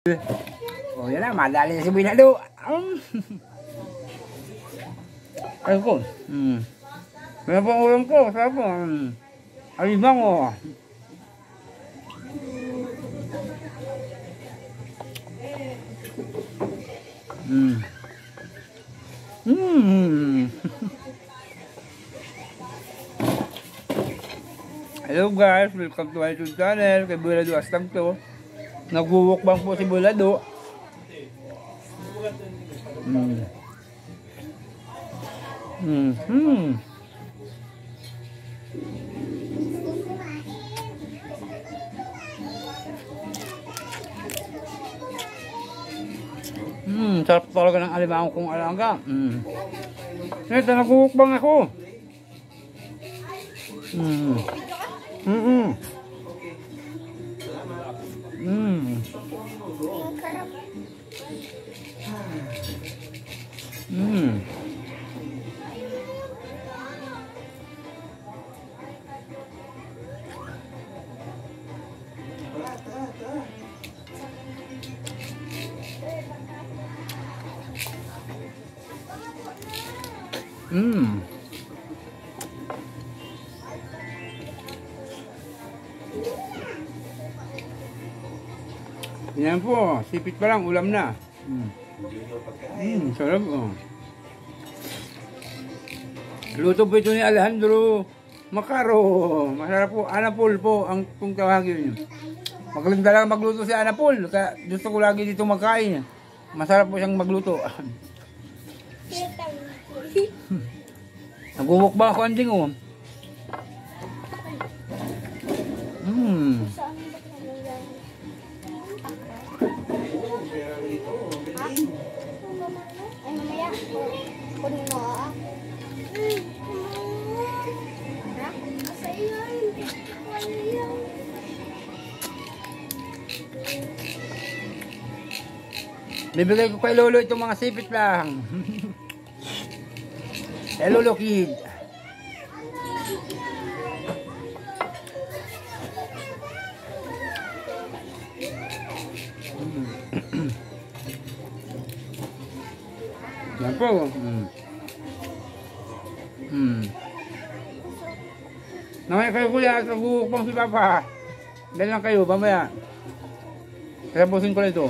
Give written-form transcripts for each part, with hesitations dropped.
Oh, yan na, madali na si Binado. Ay ko. Kaya po ulam ko, sarap po. Alibang o. Hello guys, welcome to my YouTube channel. Kay Bulado Astang to. Nagwuwukbang po si Bulado. Sarap talaga ng alimango kong alaga. Ito, nagwuwukbang ako. Yan po, sipit pa lang, ulam na. Sarap oh. Luto po ito ni Alejandro Macaro. Masarap po, Anapol po ang kung tawagin niyo. Magaling talaga magluto si Anapol. Kaya gusto ko lagi dito magkain. Masarap po siyang magluto. Nagwuwukbang ako anding oh. Bibigay ko kay Lolo itong mga sipit lang. Kay Lolo Kid. Yan po. Namaya kayo kuya, nagwuwukbang si Papa. Dahil lang kayo, mamaya. Tapusin ko na ito.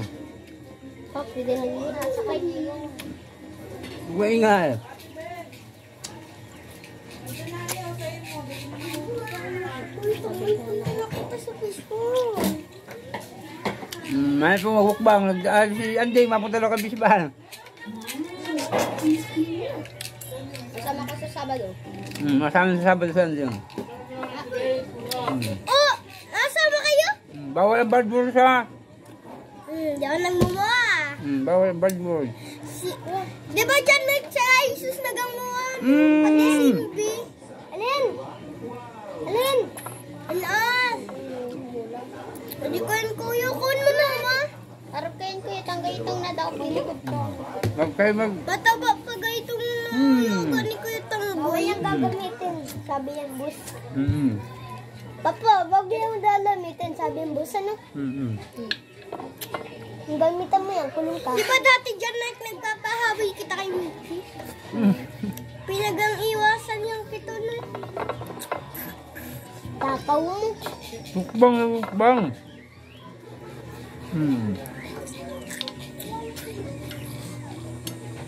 Pwede na yun. Nasa kayo. Huwag ingay. May po magwukbang. Si Andy, mapunta lang kami sa bahan. Masama ka sa Sabado. Masama sa Sabado sa Andy. Oh! Nasama kayo? Bawal ang bardboard sa... Di ako nagmumuha. Bawal ang bardboard. Di ba dyan nagsara Jesus nagamuha? Pati Silvi. Alin? Alin? Alaan? Pwede ko yung kuya ko mo mama. Harap kayo kuya, tanggay-itang na daw pilikod ko. Huwag kayo mag... Mataba pa gayitong na yoga ni kuya tanggoy. Ang gagamitin, sabi yung bus. Papa, wag yung dalamitin, sabi yung bus, ano? Ang gamitan mo yan, kulong ka. Di ba dati dyan nagpapahawi kita kay Mickey? Pinagang iwasan yung kito na. Takaw mo. Mukbang na mukbang.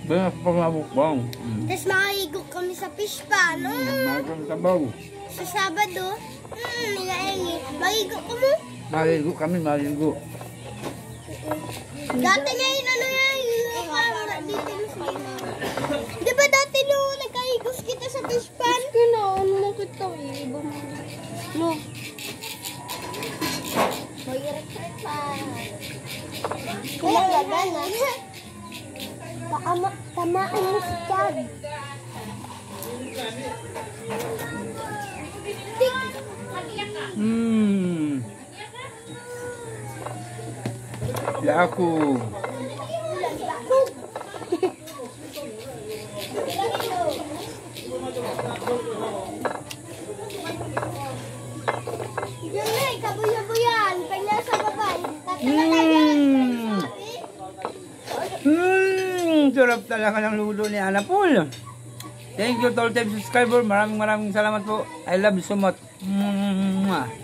Ba, pag mukbang. Tapos makahigok kami sa fish pa, no? Makakang tabaw. Sa Sabado, mahigok ko mo? Maligo kami, maligo. Dati nga yun, ano yan, di ba dati nung nagkahigos kita sa fish pan? Ano mo kita, no. Mag-irik-irik pa. Kaya gagana. Tamaan mo si Chad. Laku. Yan na, kabuya-buyan. Kanya sa babae. Tatala tayo. Sarap talaga ng luto ni Anapol. Thank you to all time subscriber. Maraming salamat po. I love you so much. Mwah.